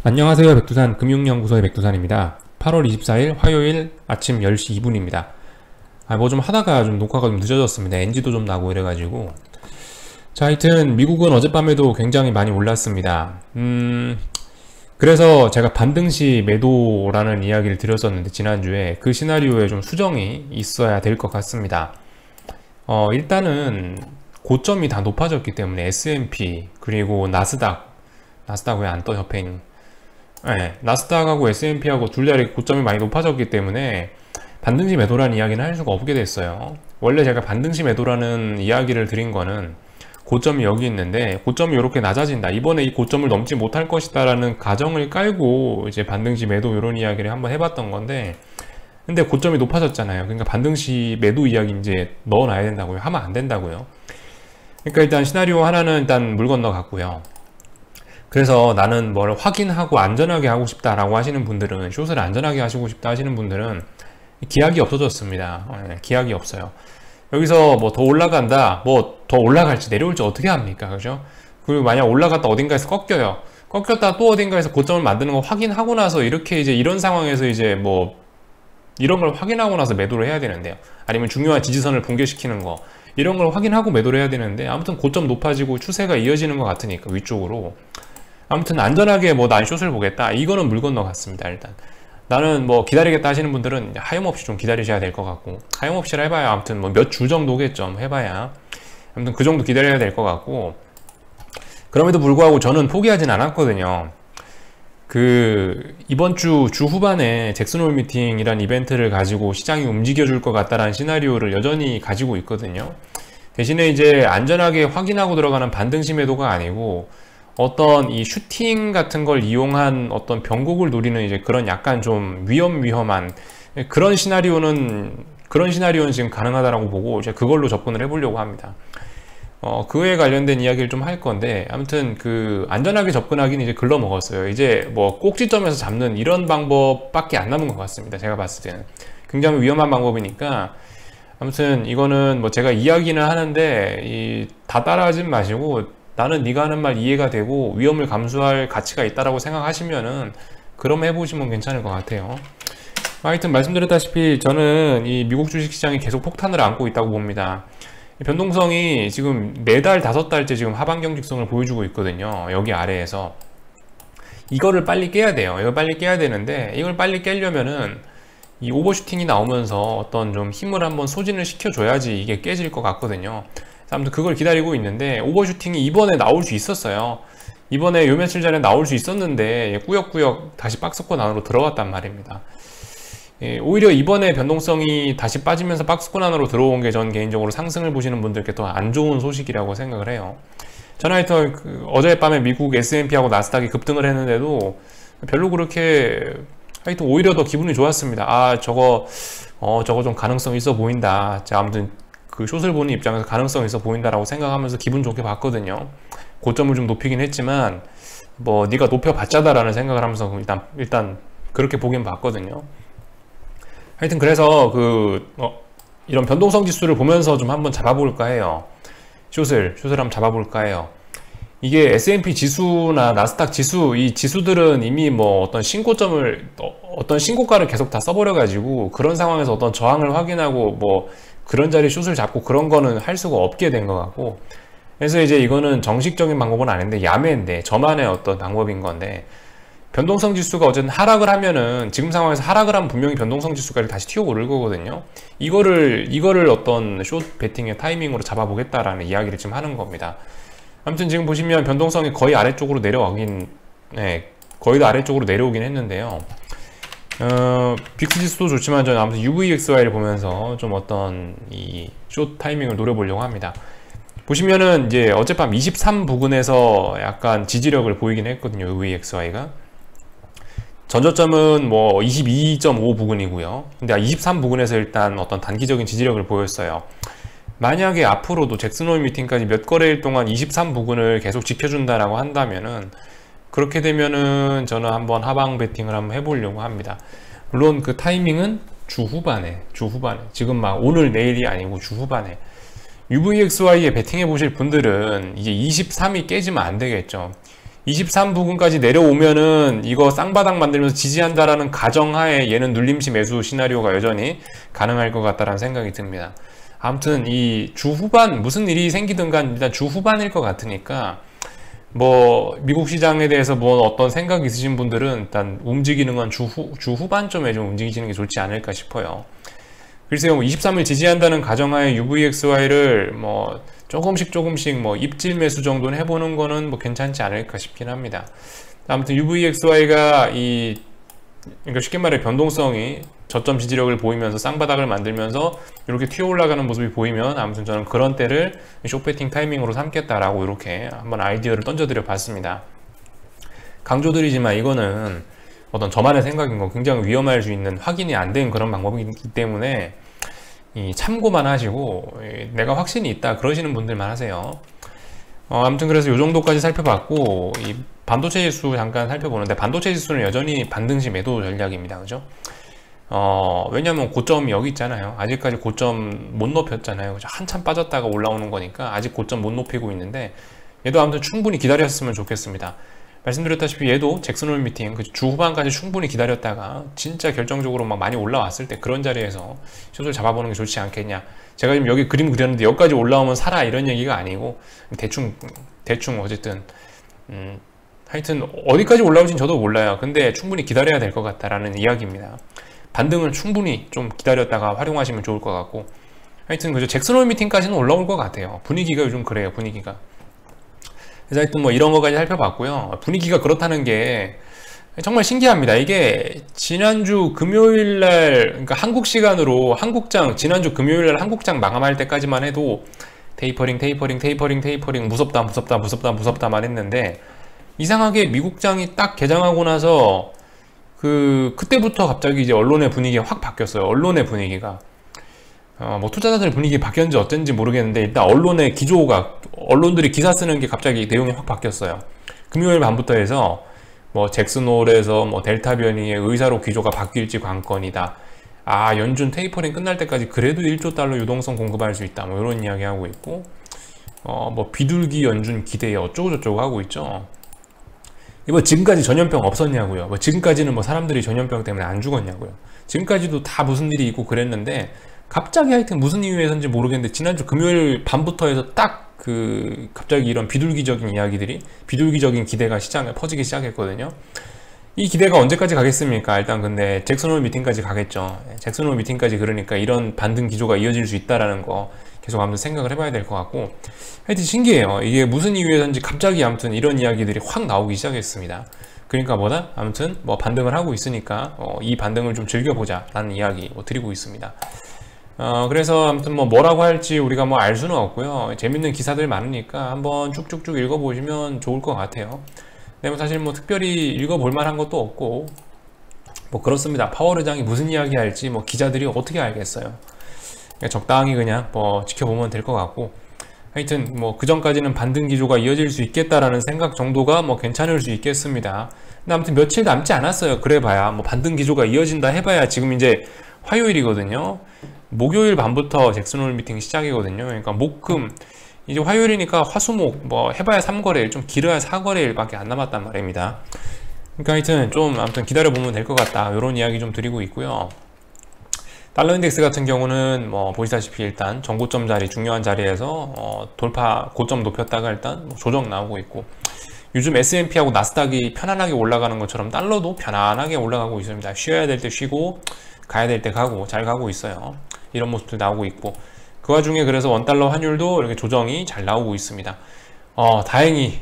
안녕하세요. 백두산 금융연구소의 백두산입니다. 8월 24일 화요일 아침 10시 2분입니다. 뭐 좀 하다가 좀 녹화가 좀 늦어졌습니다. NG도 좀 나고 이래가지고. 자, 하여튼 미국은 어젯밤에도 굉장히 많이 올랐습니다. 그래서 제가 반등시 매도라는 이야기를 드렸었는데 지난주에 그 시나리오에 좀 수정이 있어야 될 것 같습니다. 일단은 고점이 다 높아졌기 때문에 S&P 그리고 나스닥 왜 안 떠 옆에 있는 나스닥하고 S&P하고 둘 다 이렇게 고점이 많이 높아졌기 때문에 반등시 매도라는 이야기는 할 수가 없게 됐어요. 원래 제가 반등시 매도라는 이야기를 드린 거는 고점이 여기 있는데 고점이 이렇게 낮아진다, 이번에 이 고점을 넘지 못할 것이다 라는 가정을 깔고 이제 반등시 매도 이런 이야기를 한번 해봤던 건데, 근데 고점이 높아졌잖아요. 그러니까 반등시 매도 이야기 이제 넣어놔야 된다고요. 하면 안 된다고요. 그러니까 일단 시나리오 하나는 일단 물 건너 갔고요. 그래서 나는 뭘 확인하고 안전하게 하고 싶다라고 하시는 분들은, 숏을 안전하게 하시고 싶다 하시는 분들은 기약이 없어졌습니다. 기약이 없어요. 여기서 뭐 더 올라간다, 뭐 더 올라갈지 내려올지 어떻게 합니까? 그죠? 그리고 만약 올라갔다 어딘가에서 꺾여요. 꺾였다 또 어딘가에서 고점을 만드는 거 확인하고 나서 이렇게 이제 이런 상황에서 이제 뭐 이런 걸 확인하고 나서 매도를 해야 되는데요. 아니면 중요한 지지선을 붕괴시키는 거, 이런 걸 확인하고 매도를 해야 되는데, 아무튼 고점 높아지고 추세가 이어지는 것 같으니까 위쪽으로, 아무튼 안전하게 뭐 난 숏을 보겠다, 이거는 물 건너 갔습니다. 일단 나는 뭐 기다리겠다 하시는 분들은 하염없이 좀 기다리셔야 될 것 같고, 하염없이 해봐야 아무튼 뭐 몇 주 정도겠죠. 해봐야 아무튼 그 정도 기다려야 될 것 같고, 그럼에도 불구하고 저는 포기하진 않았거든요. 이번 주 후반에 잭슨홀 미팅이란 이벤트를 가지고 시장이 움직여 줄 것 같다라는 시나리오를 여전히 가지고 있거든요. 대신에 이제 안전하게 확인하고 들어가는 반등시 매도가 아니고, 어떤 이 슈팅 같은 걸 이용한 어떤 변곡을 노리는 이제 그런 약간 좀 위험한 그런 시나리오는 지금 가능하다라고 보고 이제 그걸로 접근을 해보려고 합니다. 그에 관련된 이야기를 좀 할 건데, 아무튼 안전하게 접근하기는 이제 글러 먹었어요. 이제 뭐 꼭지점에서 잡는 이런 방법밖에 안 남은 것 같습니다. 제가 봤을 때는 굉장히 위험한 방법이니까, 아무튼 이거는 뭐 제가 이야기는 하는데 다 따라하진 마시고, 나는 네가 하는 말 이해가 되고 위험을 감수할 가치가 있다라고 생각하시면은 그럼 해보시면 괜찮을 것 같아요. 하여튼 말씀드렸다시피 저는 이 미국 주식시장이 계속 폭탄을 안고 있다고 봅니다. 변동성이 지금 4달 5달째 지금 하반경 직성을 보여주고 있거든요. 여기 아래에서 이거를 빨리 깨야 돼요. 이걸 빨리 깨야 되는데, 이걸 빨리 깨려면은 이 오버슈팅이 나오면서 어떤 좀 힘을 한번 소진을 시켜줘야지 이게 깨질 것 같거든요. 아무튼 그걸 기다리고 있는데, 오버슈팅이 이번에 나올 수 있었어요. 이번에 요 며칠 전에 나올 수 있었는데 꾸역꾸역 다시 박스권 안으로 들어갔단 말입니다. 오히려 이번에 변동성이 다시 빠지면서 박스권 안으로 들어온 게 전 개인적으로 상승을 보시는 분들께 더 안 좋은 소식이라고 생각을 해요. 저는 하여튼 어젯밤에 미국 S&P하고 나스닥이 급등을 했는데도 별로 그렇게, 하여튼 오히려 더 기분이 좋았습니다. 저거 좀 가능성 있어 보인다. 자, 아무튼 숏을 보는 입장에서 가능성 있어 보인다라고 생각하면서 기분 좋게 봤거든요. 고점을 좀 높이긴 했지만 뭐 네가 높여봤자다라는 생각을 하면서 일단 그렇게 보긴 봤거든요. 하여튼 그래서 이런 변동성 지수를 보면서 좀 한번 잡아볼까 해요. 숏을 한번 잡아볼까 해요. 이게 S&P 지수나 나스닥 지수, 이 지수들은 이미 뭐 어떤 신고가를 계속 다 써버려 가지고 그런 상황에서 어떤 저항을 확인하고 뭐 그런 자리 숏을 잡고 그런 거는 할 수가 없게 된 것 같고, 그래서 이제 이거는 정식적인 방법은 아닌데 야매인데 저만의 어떤 방법인 건데, 변동성 지수가 어쨌든 하락을 하면은, 지금 상황에서 하락을 하면 분명히 변동성 지수가 다시 튀어오를 거거든요. 이거를 어떤 숏 베팅의 타이밍으로 잡아보겠다라는 이야기를 지금 하는 겁니다. 아무튼 지금 보시면 변동성이 거의 아래쪽으로 거의 다 아래쪽으로 내려오긴 했는데요. 빅스 지수도 좋지만 저는 아무튼 UVXY를 보면서 좀 어떤 이 숏 타이밍을 노려보려고 합니다. 보시면은 이제 어젯밤 23 부근에서 약간 지지력을 보이긴 했거든요. UVXY가 전저점은 뭐 22.5 부근이고요. 근데 23 부근에서 일단 어떤 단기적인 지지력을 보였어요. 만약에 앞으로도 잭슨홀 미팅까지 몇 거래일 동안 23 부근을 계속 지켜준다라고 한다면은, 그렇게 되면은 저는 한번 하방 베팅을 한번 해보려고 합니다. 물론 그 타이밍은 주 후반에 지금 막 오늘 내일이 아니고 주 후반에. UVXY에 베팅해 보실 분들은 이제 23이 깨지면 안 되겠죠. 23 부근까지 내려오면은 이거 쌍바닥 만들면서 지지한다라는 가정하에 얘는 눌림시 매수 시나리오가 여전히 가능할 것 같다라는 생각이 듭니다. 아무튼 이 주 후반 무슨 일이 생기든 간 일단 주 후반일 것 같으니까 뭐 미국 시장에 대해서 뭐 어떤 생각이 있으신 분들은 일단 움직이는 건 주 후반쯤에 좀 움직이시는 게 좋지 않을까 싶어요. 글쎄요, 23일 지지한다는 가정하에 UVXY를 뭐 조금씩 뭐 입질 매수 정도는 해보는 거는 뭐 괜찮지 않을까 싶긴 합니다. 아무튼 UVXY가 그러니까 쉽게 말해 변동성이 저점 지지력을 보이면서 쌍바닥을 만들면서 이렇게 튀어 올라가는 모습이 보이면 아무튼 저는 그런 때를 숏배팅 타이밍으로 삼겠다라고 이렇게 한번 아이디어를 던져드려 봤습니다. 강조드리지만 이거는 어떤 저만의 생각인 거 굉장히 위험할 수 있는 확인이 안 된 그런 방법이기 때문에 참고만 하시고 내가 확신이 있다 그러시는 분들만 하세요. 아무튼 그래서 이 정도까지 살펴봤고 이 반도체 지수 잠깐 살펴보는데 반도체 지수는 여전히 반등시 매도 전략입니다. 그죠? 왜냐면 고점이 여기 있잖아요. 아직까지 고점 못 높였잖아요. 그죠? 한참 빠졌다가 올라오는 거니까 아직 고점 못 높이고 있는데 얘도 아무튼 충분히 기다렸으면 좋겠습니다. 말씀드렸다시피 얘도 잭슨홀 미팅 주 후반까지 충분히 기다렸다가 진짜 결정적으로 막 많이 올라왔을 때 그런 자리에서 숏을 잡아보는 게 좋지 않겠냐. 제가 지금 여기 그림 그렸는데 여기까지 올라오면 사라 이런 얘기가 아니고 대충 어쨌든 하여튼 어디까지 올라올진 저도 몰라요. 근데 충분히 기다려야 될 것 같다라는 이야기입니다. 반등을 충분히 좀 기다렸다가 활용하시면 좋을 것 같고 하여튼 그죠. 잭슨홀 미팅까지는 올라올 것 같아요. 분위기가 요즘 그래요. 분위기가. 그래서 하여튼 뭐 이런 거까지 살펴봤고요. 분위기가 그렇다는 게 정말 신기합니다. 이게 지난주 금요일날 그러니까 한국 시간으로 지난주 금요일날 한국장 마감할 때까지만 해도 테이퍼링 무섭다만 했는데 이상하게 미국장이 딱 개장하고 나서 그때부터 갑자기 이제 언론의 분위기가 확 바뀌었어요. 언론의 분위기가 뭐 투자자들 분위기 바뀌었는지 어쩐지 모르겠는데 일단 언론의 기조가 언론들이 기사 쓰는 게 갑자기 내용이 확 바뀌었어요. 금요일 밤부터 해서 뭐 잭슨홀에서 뭐 델타 변이의 의사로 기조가 바뀔지 관건이다. 연준 테이퍼링 끝날 때까지 그래도 1조 달러 유동성 공급할 수 있다. 뭐 이런 이야기 하고 있고 뭐 비둘기 연준 기대에 어쩌고저쩌고 하고 있죠. 뭐 지금까지 전염병 없었냐고요. 뭐 지금까지는 뭐 사람들이 전염병 때문에 안 죽었냐고요. 지금까지도 다 무슨 일이 있고 그랬는데 갑자기 하여튼 무슨 이유에서인지 모르겠는데 지난주 금요일 밤부터 해서 딱 갑자기 이런 비둘기적인 기대가 시장에 퍼지기 시작했거든요. 이 기대가 언제까지 가겠습니까? 일단 근데 잭슨홀 미팅까지 가겠죠. 잭슨홀 미팅까지 그러니까 이런 반등 기조가 이어질 수 있다라는 거 계속 아무튼 생각을 해봐야 될 것 같고 하여튼 신기해요. 이게 무슨 이유에서인지 갑자기 아무튼 이런 이야기들이 확 나오기 시작했습니다. 그러니까 아무튼 뭐 반등을 하고 있으니까 이 반등을 좀 즐겨보자 라는 이야기 드리고 있습니다. 그래서 아무튼 뭐라고 할지 우리가 뭐 알 수는 없고요. 재밌는 기사들 많으니까 한번 쭉쭉쭉 읽어보시면 좋을 것 같아요. 근데 뭐 사실 뭐 특별히 읽어볼 만한 것도 없고 뭐 그렇습니다. 파월 의장이 무슨 이야기 할지 뭐 기자들이 어떻게 알겠어요. 그러니까 적당히 그냥 뭐 지켜보면 될 것 같고 하여튼 뭐 그전까지는 반등 기조가 이어질 수 있겠다라는 생각 정도가 뭐 괜찮을 수 있겠습니다. 근데 아무튼 며칠 남지 않았어요. 그래봐야 뭐 반등 기조가 이어진다 해봐야 지금 이제 화요일이거든요. 목요일 밤부터 잭슨홀 미팅 시작이거든요. 그러니까 목금 이제 화요일이니까 화수목 뭐 해봐야 3거래일 좀 길어야 4거래일 밖에 안 남았단 말입니다. 그러니까 하여튼 좀 아무튼 기다려보면 될 것 같다 이런 이야기 좀 드리고 있고요. 달러 인덱스 같은 경우는 뭐 보시다시피 일단 전고점 자리 중요한 자리에서 돌파 고점 높였다가 일단 뭐 조정 나오고 있고 요즘 S&P하고 나스닥이 편안하게 올라가는 것처럼 달러도 편안하게 올라가고 있습니다. 쉬어야 될 때 쉬고 가야 될 때 가고 잘 가고 있어요. 이런 모습들 나오고 있고 그 와중에 그래서 원달러 환율도 이렇게 조정이 잘 나오고 있습니다. 다행히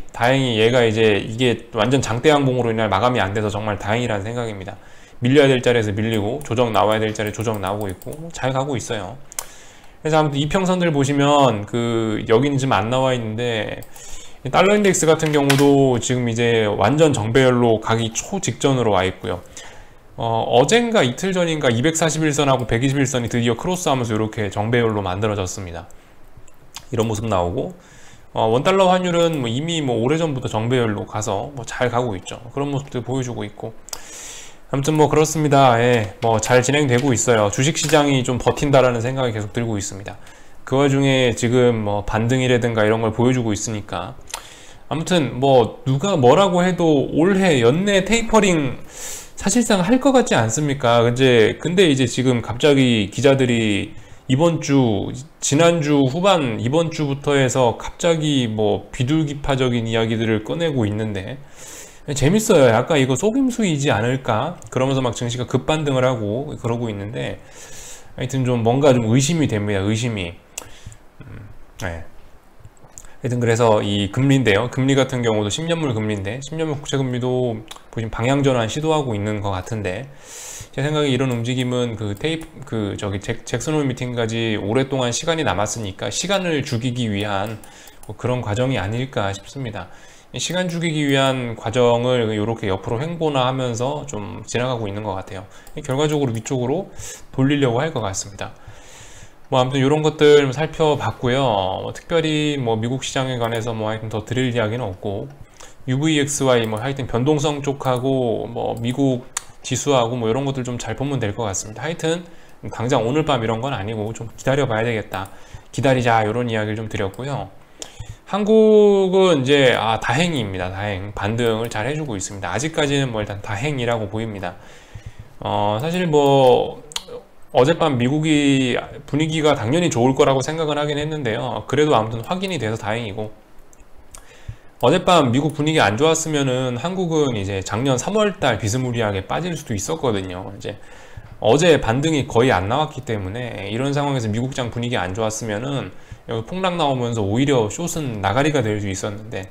얘가 이게 완전 장대 항봉으로 인해 마감이 안 돼서 정말 다행이라는 생각입니다. 밀려야 될 자리에서 밀리고 조정 나와야 될 자리에 조정 나오고 있고 잘 가고 있어요. 그래서 아무튼 이평선들 보시면 여기는 지금 안 나와 있는데 달러 인덱스 같은 경우도 지금 이제 완전 정배열로 가기 직전으로 와 있고요. 어젠가 이틀 전인가 241선하고 121선이 드디어 크로스하면서 이렇게 정배열로 만들어졌습니다. 이런 모습 나오고 원달러 환율은 뭐 이미 오래전부터 정배열로 가서 잘 가고 있죠. 그런 모습들 보여주고 있고 아무튼 뭐 그렇습니다. 예, 뭐 잘 진행되고 있어요. 주식시장이 좀 버틴다라는 생각이 계속 들고 있습니다. 그 와중에 지금 뭐 반등이라든가 이런 걸 보여주고 있으니까 아무튼 뭐 누가 뭐라고 해도 올해 연내 테이퍼링 사실상 할 것 같지 않습니까? 근데 이제 지금 갑자기 기자들이 지난주 후반 이번 주부터 해서 갑자기 뭐 비둘기파적인 이야기들을 꺼내고 있는데 재밌어요. 약간 이거 속임수이지 않을까? 그러면서 막 증시가 급반등을 하고 그러고 있는데 하여튼 좀 뭔가 좀 의심이 됩니다. 의심이. 네. 하여튼 그래서 이 금리인데요. 금리 같은 경우도 10년물 금리인데 10년물 국채금리도 보시면 방향전환 시도하고 있는 것 같은데 제 생각에 이런 움직임은 잭슨 홀 미팅까지 오랫동안 시간이 남았으니까 시간을 죽이기 위한 뭐 그런 과정이 아닐까 싶습니다. 시간 죽이기 위한 과정을 이렇게 옆으로 횡보나 하면서 좀 지나가고 있는 것 같아요. 결과적으로 위쪽으로 돌리려고 할 것 같습니다. 뭐 아무튼 이런 것들 살펴봤고요. 특별히 뭐 미국 시장에 관해서 뭐 하여튼 더 드릴 이야기는 없고 UVXY 뭐 하여튼 변동성 쪽하고 뭐 미국 지수하고 뭐 이런 것들 좀 잘 보면 될 것 같습니다. 하여튼 당장 오늘 밤 이런 건 아니고 좀 기다려 봐야 되겠다. 기다리자 이런 이야기를 좀 드렸고요. 한국은 이제 다행입니다. 다행. 반등을 잘 해주고 있습니다. 아직까지는 뭐 일단 다행이라고 보입니다. 사실 뭐 어젯밤 미국이 분위기가 당연히 좋을 거라고 생각은 하긴 했는데요. 그래도 아무튼 확인이 돼서 다행이고 어젯밤 미국 분위기 안 좋았으면은 한국은 이제 작년 3월달 비스무리하게 빠질 수도 있었거든요. 이제 어제 반등이 거의 안 나왔기 때문에 이런 상황에서 미국장 분위기 안 좋았으면은 여기 폭락 나오면서 오히려 숏은 나가리가 될 수 있었는데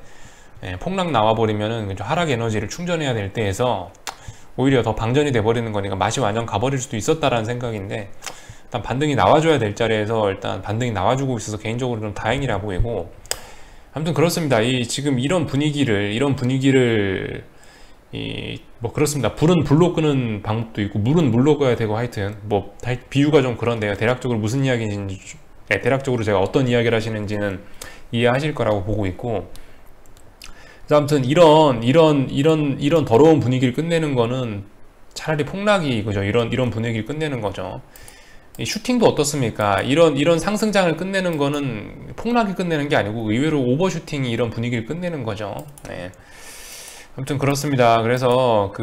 폭락 나와버리면은 하락 에너지를 충전해야 될 때에서 오히려 더 방전이 돼버리는 거니까 맛이 완전 가버릴 수도 있었다라는 생각인데 일단 반등이 나와줘야 될 자리에서 일단 반등이 나와주고 있어서 개인적으로 좀 다행이라 보이고 아무튼 그렇습니다. 지금 이런 분위기를 뭐 그렇습니다. 불은 불로 끄는 방법도 있고 물은 물로 꺼야 되고 하여튼 뭐 비유가 좀 그런데요. 대략적으로 무슨 이야기인지 대략적으로 제가 어떤 이야기를 하시는지는 이해하실 거라고 보고 있고 아무튼 이런 더러운 분위기를 끝내는 거는 차라리 폭락이 그죠. 이런 분위기를 끝내는 거죠. 이 슈팅도 어떻습니까? 이런 상승장을 끝내는 거는 폭락이 끝내는 게 아니고 의외로 오버슈팅이 이런 분위기를 끝내는 거죠. 네. 아무튼 그렇습니다. 그래서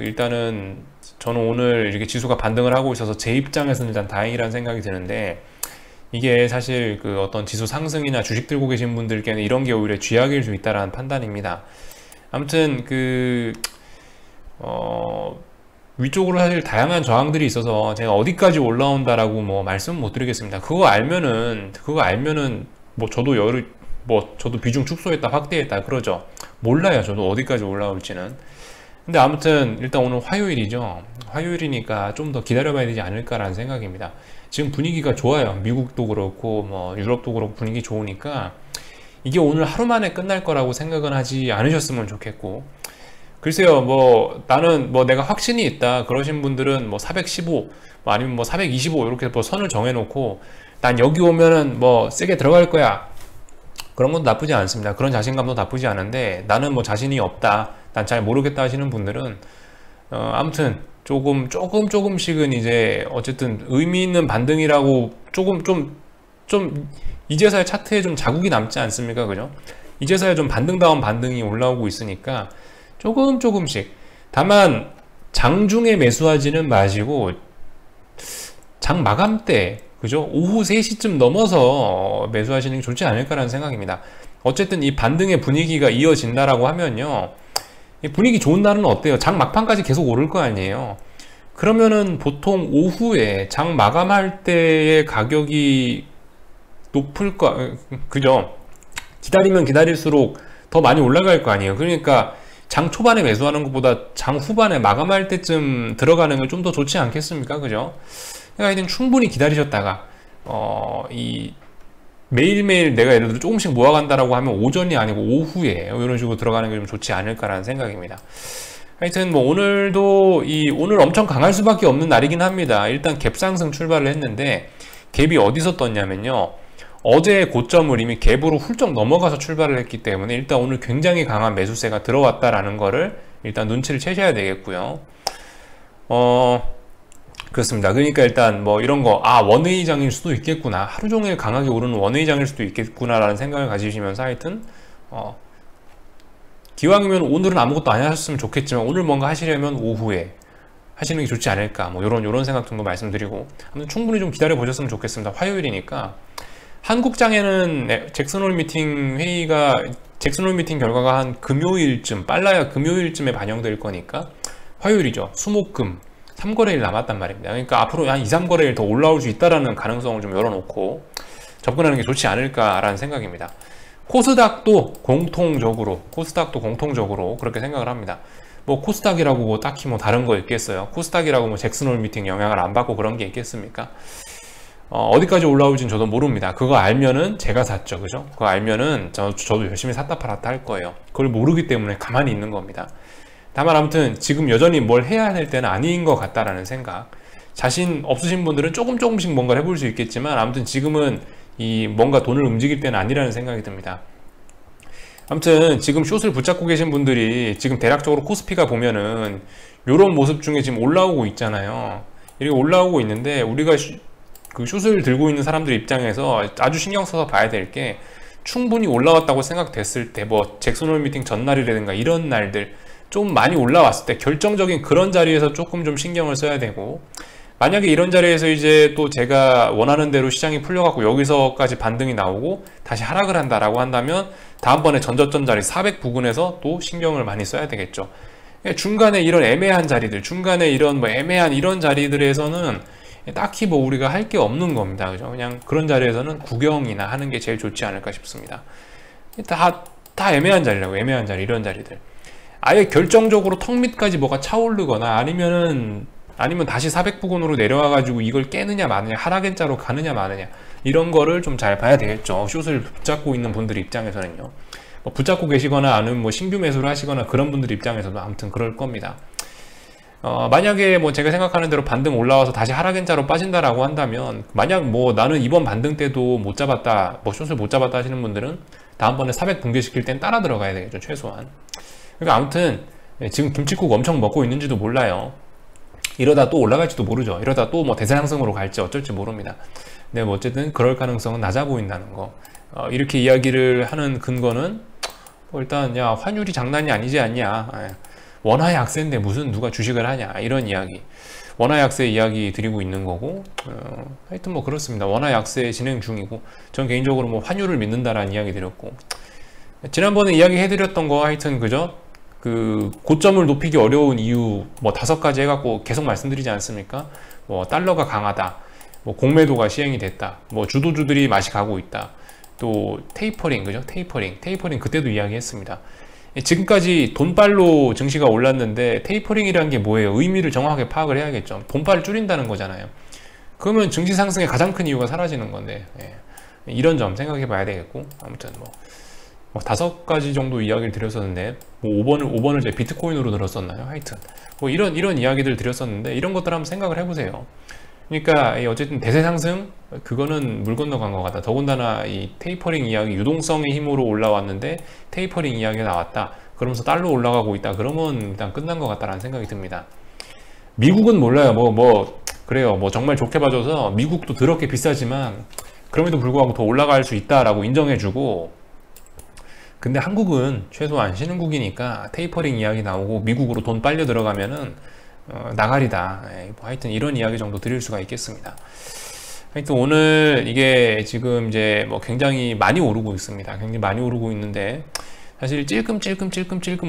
일단은 저는 오늘 이렇게 지수가 반등을 하고 있어서 제 입장에서는 일단 다행이라는 생각이 드는데 이게 사실 어떤 지수 상승이나 주식 들고 계신 분들께는 이런 게 오히려 쥐약일 수 있다라는 판단입니다. 아무튼 위쪽으로 사실 다양한 저항들이 있어서 제가 어디까지 올라온다라고 뭐 말씀은 못 드리겠습니다. 그거 알면은 뭐 저도 비중 축소했다 확대했다 그러죠. 몰라요. 저도 어디까지 올라올지는. 근데 아무튼 일단 오늘 화요일이죠. 화요일이니까 좀 더 기다려봐야 되지 않을까라는 생각입니다. 지금 분위기가 좋아요. 미국도 그렇고 뭐 유럽도 그렇고 분위기 좋으니까 이게 오늘 하루 만에 끝날 거라고 생각은 하지 않으셨으면 좋겠고 글쎄요. 뭐 나는 뭐 내가 확신이 있다 그러신 분들은 뭐 415 뭐 아니면 뭐 425 이렇게 뭐 선을 정해놓고 난 여기 오면은 뭐 세게 들어갈 거야 그런 것도 나쁘지 않습니다. 그런 자신감도 나쁘지 않은데 나는 뭐 자신이 없다 난 잘 모르겠다 하시는 분들은 아무튼 조금씩은 이제 어쨌든 의미 있는 반등이라고 좀 이제서야 차트에 좀 자국이 남지 않습니까? 그죠? 이제서야 좀 반등다운 반등이 올라오고 있으니까 조금씩 다만 장중에 매수하지는 마시고 장 마감 때 그죠? 오후 3시쯤 넘어서 매수하시는 게 좋지 않을까라는 생각입니다. 어쨌든 이 반등의 분위기가 이어진다라고 하면요. 이 분위기 좋은 날은 어때요? 장 막판까지 계속 오를 거 아니에요. 그러면은 보통 오후에 장 마감할 때의 가격이 높을 그죠? 기다리면 기다릴수록 더 많이 올라갈 거 아니에요. 그러니까 장 초반에 매수하는 것보다 장 후반에 마감할 때쯤 들어가는 게 좀 더 좋지 않겠습니까? 그죠? 그러니까 하여튼 충분히 기다리셨다가 매일매일 내가 예를 들어 조금씩 모아간다라고 하면 오전이 아니고 오후에 이런 식으로 들어가는 게 좀 좋지 않을까라는 생각입니다. 하여튼 뭐 오늘 엄청 강할 수밖에 없는 날이긴 합니다. 일단 갭 상승 출발을 했는데 갭이 어디서 떴냐면요. 어제의 고점을 이미 갭으로 훌쩍 넘어가서 출발을 했기 때문에 일단 오늘 굉장히 강한 매수세가 들어왔다라는 거를 일단 눈치를 채셔야 되겠고요. 그렇습니다. 그러니까 일단 뭐 이런 거 원웨이장일 수도 있겠구나. 하루 종일 강하게 오르는 원웨이장일 수도 있겠구나 라는 생각을 가지시면서 하여튼 기왕이면 오늘은 아무것도 안 하셨으면 좋겠지만 오늘 뭔가 하시려면 오후에 하시는 게 좋지 않을까, 뭐 요런 생각 정도 말씀드리고, 아무튼 충분히 좀 기다려 보셨으면 좋겠습니다. 화요일이니까. 한국장에는 잭슨홀 미팅 회의가, 잭슨홀 미팅 결과가 한 금요일쯤, 빨라야 금요일쯤에 반영될 거니까 화요일이죠. 수목금 3거래일 남았단 말입니다. 그러니까 앞으로 한 2, 3거래일 더 올라올 수 있다라는 가능성을 좀 열어놓고 접근하는 게 좋지 않을까라는 생각입니다. 코스닥도 공통적으로 그렇게 생각을 합니다. 뭐 코스닥이라고 뭐 딱히 뭐 다른 거 있겠어요? 코스닥이라고 뭐 잭슨홀 미팅 영향을 안 받고 그런 게 있겠습니까? 어디까지 올라올지는 저도 모릅니다. 그거 알면은 제가 샀죠, 그죠? 그거 알면은 저도 열심히 샀다 팔았다 할 거예요. 그걸 모르기 때문에 가만히 있는 겁니다. 다만 아무튼 지금 여전히 뭘 해야 할 때는 아닌 것 같다라는 생각. 자신 없으신 분들은 조금씩 뭔가를 해볼 수 있겠지만 아무튼 지금은 이 뭔가 돈을 움직일 때는 아니라는 생각이 듭니다. 아무튼 지금 숏을 붙잡고 계신 분들이 지금 대략적으로 코스피가 보면은 요런 모습 중에 지금 올라오고 있잖아요. 이렇게 올라오고 있는데 우리가 그 숏을 들고 있는 사람들 입장에서 아주 신경 써서 봐야 될 게, 충분히 올라왔다고 생각됐을 때, 뭐 잭슨홀 미팅 전날이라든가 이런 날들 좀 많이 올라왔을 때 결정적인 그런 자리에서 조금 좀 신경을 써야 되고, 만약에 이런 자리에서 이제 또 제가 원하는 대로 시장이 풀려갖고 여기서까지 반등이 나오고 다시 하락을 한다라고 한다면 다음번에 전저점 자리 400 부근에서 또 신경을 많이 써야 되겠죠. 중간에 이런 애매한 자리들, 중간에 이런 뭐 애매한 이런 자리들에서는 딱히 뭐 우리가 할 게 없는 겁니다. 그죠? 그냥 그런 자리에서는 구경이나 하는 게 제일 좋지 않을까 싶습니다. 다 애매한 자리라고, 애매한 자리, 이런 자리들. 아예 결정적으로 턱 밑까지 뭐가 차오르거나 아니면 다시 400 부근으로 내려와가지고 이걸 깨느냐 마느냐, 하락엔자로 가느냐 마느냐, 이런 거를 좀 잘 봐야 되겠죠. 숏을 붙잡고 있는 분들 입장에서는요. 뭐 붙잡고 계시거나 아니면 뭐 신규 매수를 하시거나 그런 분들 입장에서도 아무튼 그럴 겁니다. 만약에 뭐 제가 생각하는 대로 반등 올라와서 다시 하락엔자로 빠진다라고 한다면, 만약 뭐 나는 이번 반등 때도 못 잡았다, 뭐 숏을 못 잡았다 하시는 분들은 다음번에 400 붕괴시킬 땐 따라 들어가야 되겠죠, 최소한. 그러니까 아무튼 지금 김칫국 엄청 먹고 있는지도 몰라요. 이러다 또 올라갈지도 모르죠. 이러다 또 뭐 대세상승으로 갈지 어쩔지 모릅니다. 근데 뭐 어쨌든 그럴 가능성은 낮아 보인다는 거. 이렇게 이야기를 하는 근거는 뭐 일단 야, 환율이 장난이 아니지 않냐, 원화 약세인데 무슨 누가 주식을 하냐, 이런 이야기, 원화 약세 이야기 드리고 있는 거고, 하여튼 뭐 그렇습니다. 원화 약세 진행 중이고, 전 개인적으로 뭐 환율을 믿는다라는 이야기 드렸고, 지난번에 이야기 해드렸던 거 하여튼 그죠? 그 고점을 높이기 어려운 이유 뭐 5가지 해갖고 계속 말씀드리지 않습니까? 뭐 달러가 강하다, 뭐 공매도가 시행이 됐다, 뭐 주도주들이 맛이 가고 있다, 또 테이퍼링, 그죠? 테이퍼링 그때도 이야기했습니다. 지금까지 돈빨로 증시가 올랐는데 테이퍼링이라는 게 뭐예요? 의미를 정확하게 파악을 해야겠죠. 돈빨을 줄인다는 거잖아요. 그러면 증시 상승의 가장 큰 이유가 사라지는 건데, 이런 점 생각해 봐야 되겠고, 아무튼 뭐 5가지 정도 이야기를 드렸었는데, 뭐 5번을 제 비트코인으로 들었었나요? 하여튼 뭐 이런 이야기들 드렸었는데, 이런 것들 한번 생각을 해보세요. 그러니까 어쨌든 대세 상승, 그거는 물 건너간 것 같다. 더군다나 이 테이퍼링 이야기, 유동성의 힘으로 올라왔는데 테이퍼링 이야기가 나왔다, 그러면서 달러 올라가고 있다, 그러면 일단 끝난 것 같다라는 생각이 듭니다. 미국은 몰라요. 그래요. 뭐 정말 좋게 봐줘서 미국도 더럽게 비싸지만 그럼에도 불구하고 더 올라갈 수 있다라고 인정해주고, 근데 한국은 최소한 신흥국이니까 테이퍼링 이야기 나오고 미국으로 돈 빨려 들어가면은 나가리다. 뭐 하여튼 이런 이야기 정도 드릴 수가 있겠습니다. 하여튼 오늘 이게 지금 이제 뭐 굉장히 많이 오르고 있습니다. 굉장히 많이 오르고 있는데, 사실 찔끔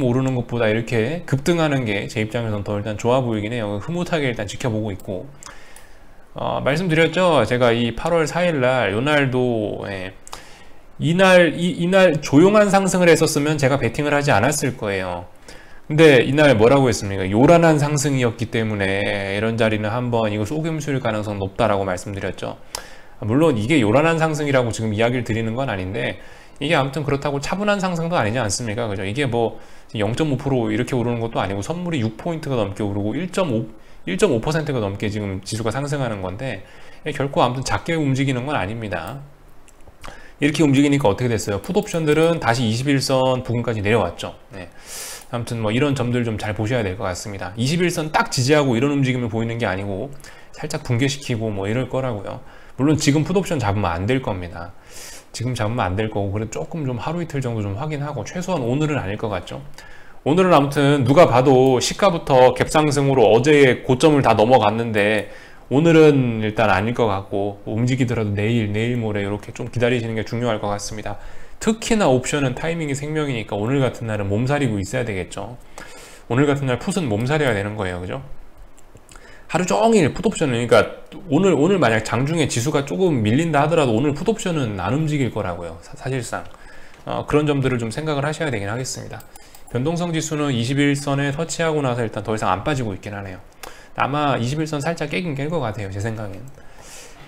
오르는 것보다 이렇게 급등하는 게 제 입장에서는 더 일단 좋아 보이긴 해요. 흐뭇하게 일단 지켜보고 있고, 말씀드렸죠. 제가 이 8월 4일날 요날도, 이날 조용한 상승을 했었으면 제가 베팅을 하지 않았을 거예요. 근데 이날 뭐라고 했습니까? 요란한 상승이었기 때문에 이런 자리는 한번 이거 속임수일 가능성 높다라고 말씀드렸죠. 물론 이게 요란한 상승이라고 지금 이야기를 드리는 건 아닌데, 이게 아무튼 그렇다고 차분한 상승도 아니지 않습니까? 그죠? 이게 뭐 0.5% 이렇게 오르는 것도 아니고 선물이 6포인트가 넘게 오르고 1.5%가 넘게 지금 지수가 상승하는 건데, 결코 아무튼 작게 움직이는 건 아닙니다. 이렇게 움직이니까 어떻게 됐어요? 풋옵션들은 다시 21선 부근까지 내려왔죠. 아무튼 뭐 이런 점들 좀 잘 보셔야 될 것 같습니다. 21선 딱 지지하고 이런 움직임을 보이는 게 아니고 살짝 붕괴시키고 뭐 이럴 거라고요. 물론 지금 풋옵션 잡으면 안 될 겁니다. 지금 잡으면 안 될 거고, 그래도 조금 좀 하루 이틀 정도 좀 확인하고, 최소한 오늘은 아닐 것 같죠. 오늘은 아무튼 누가 봐도 시가부터 갭상승으로 어제의 고점을 다 넘어갔는데, 오늘은 일단 아닐 것 같고, 움직이더라도 내일 모레 이렇게 좀 기다리시는 게 중요할 것 같습니다. 특히나 옵션은 타이밍이 생명이니까 오늘 같은 날은 몸살이고 있어야 되겠죠. 오늘 같은 날 풋은 몸살이어야 되는 거예요. 그죠? 하루 종일 풋옵션은, 그러니까 오늘 만약 장중에 지수가 조금 밀린다 하더라도 오늘 풋옵션은 안 움직일 거라고요. 사실상 그런 점들을 좀 생각을 하셔야 되긴 하겠습니다. 변동성 지수는 21선에 터치하고 나서 일단 더 이상 안 빠지고 있긴 하네요. 아마 21선 살짝 깨긴 깰 것 같아요, 제 생각엔.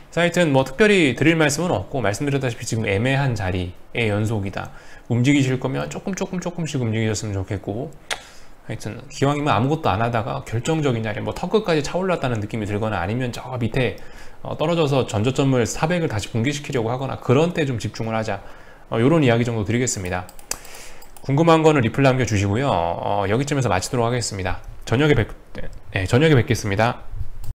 자, 하여튼 뭐 특별히 드릴 말씀은 없고, 말씀드렸다시피 지금 애매한 자리의 연속이다. 움직이실 거면 조금씩 움직이셨으면 좋겠고, 하여튼 기왕이면 아무것도 안 하다가 결정적인 자리, 뭐 턱끝까지 차올랐다는 느낌이 들거나, 아니면 저 밑에 떨어져서 전저점을 400을 다시 붕괴시키려고 하거나, 그런 때 좀 집중을 하자, 요런 이야기 정도 드리겠습니다. 궁금한 거는 리플 남겨주시고요. 여기쯤에서 마치도록 하겠습니다. 저녁에 뵙겠습니다.